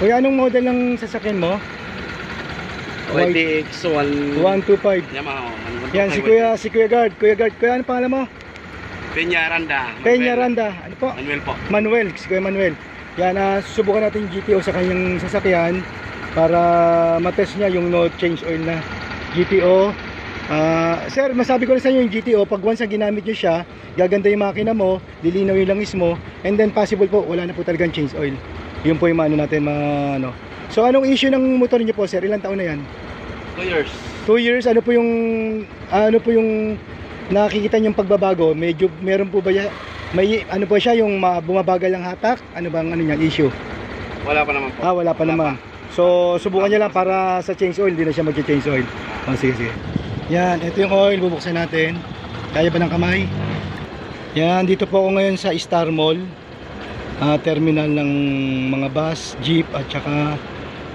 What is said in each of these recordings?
Kuya, anong model ng sasakyan mo? YTX 125. Yamaha. Yan, si Kuya Guard. Kuya Guard, Kuya, ano pangalan mo? Peñaranda. Peñaranda. Ano po? Manuel po. Manuel, si Kuya Manuel. Yan, susubukan natin yung GTO sa kanyang sasakyan para matest niya yung no change oil na GTO. Sir, masabi ko na sa inyo yung GTO, pag once na ginamit nyo siya, gaganda yung makina mo, lilinaw yung langis mo, and then possible po, wala na po talagang change oil. Yun po yung ano natin, ano. So, anong issue ng motor niyo po, sir? Ilang taon na yan? 2 years. 2 years, ano po yung nakikita niyong pagbabago? Medyo, meron po ba may, ano po siya, yung bumabagal ang hatak? Ano bang ano niyan, issue? Wala pa naman po. Wala pa naman. So, subukan niya lang para sa change oil, hindi na siya mag-change oil. Sige. Yan, ito yung oil, bubuksan natin. Kaya ba ng kamay? Yan, dito po ako ngayon sa Star Mall. Terminal ng mga bus, jeep, at saka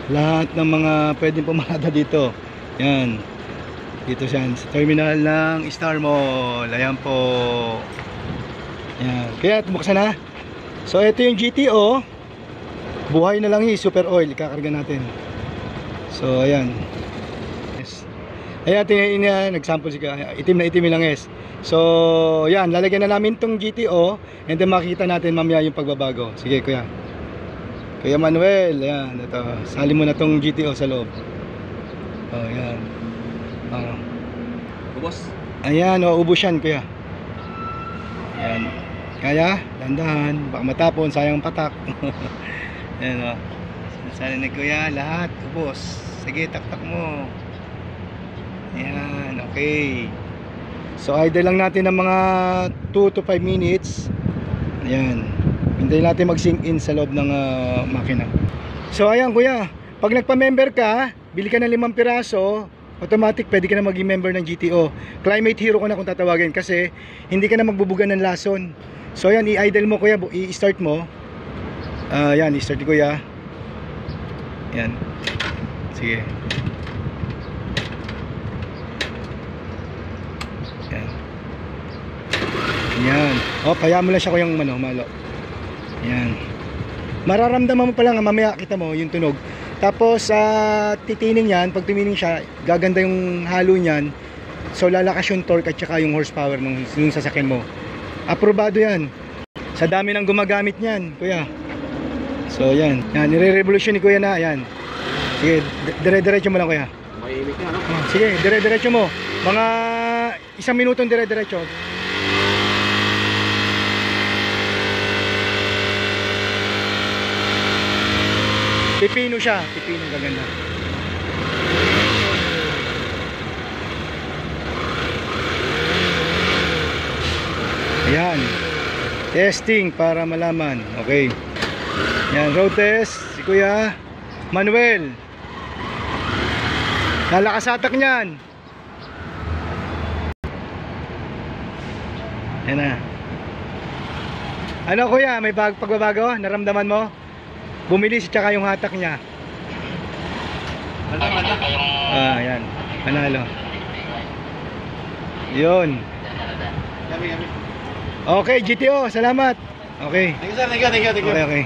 lahat ng mga pwedeng pumarada dito. Yan. Dito siya, sa terminal ng Star Mall. Ayan po. Yan. Kaya, buksan na. So, ito yung GTO. Buhay na lang yung super oil, ikakarga natin. So ayan. Yes. Ayan, tingnan, nag-sample siya. Itim na itim lang, yes. So yan, lalagyan na namin tong GTO, and then makikita natin mamaya yung pagbabago. Sige kuya. Kuya Manuel, ayan, ito. Sali mo na tong GTO sa loob. Oh, ayan. Ubos. Ayan, ubos yan kuya. Ayan. Kaya, dandahan, baka matapon, sayang patak. Ayan o. Sana ni kuya, lahat ubos. Sige, taktak mo. Ayan, okay. So idle lang natin ng mga 2 to 5 minutes. Ayan. Hintayin natin mag-sink in sa loob ng makina. So ayan kuya, pag nagpa-member ka, bili ka ng 5 piraso, automatic pwede ka na maging member ng GTO. Climate Hero ko na kung tatawagin, kasi hindi ka na magbubuga ng lason. So ayan, i-idle mo kuya, i-start mo. Yan, i-start ko kuya. Yan. Sige. Yan. Yan. Kaya mo lang siya kuyang malo. Yan. Mararamdaman mo pa lang, mamaya kita mo yung tunog. Tapos titinin yan, pag tumining siya, gaganda yung halo niyan. So lalakas yung torque at saka yung horsepower nung sasakyan mo. Aprobado yan. Sa dami ng gumagamit niyan, kuya. So yan, nire-revolution ni kuya na, yan. Sige, dire-diretso mo lang kuya. Mahimik na, no? Sige, dire-diretso mo. Mga 1 minutong dire-diretso. Pipino siya, pipino gaganda. Ayan. Testing para malaman. Okay. Yan, road test, si Kuya Manuel. Nalakasatak niyan. Yan na. Ano kuya, may pagbabago? Naramdaman mo? Bumilis tsaka yung hatak niya. Yan. Panalo. Yun. Okay, GTO, salamat. Okay. Thank you sir, thank you. Okay.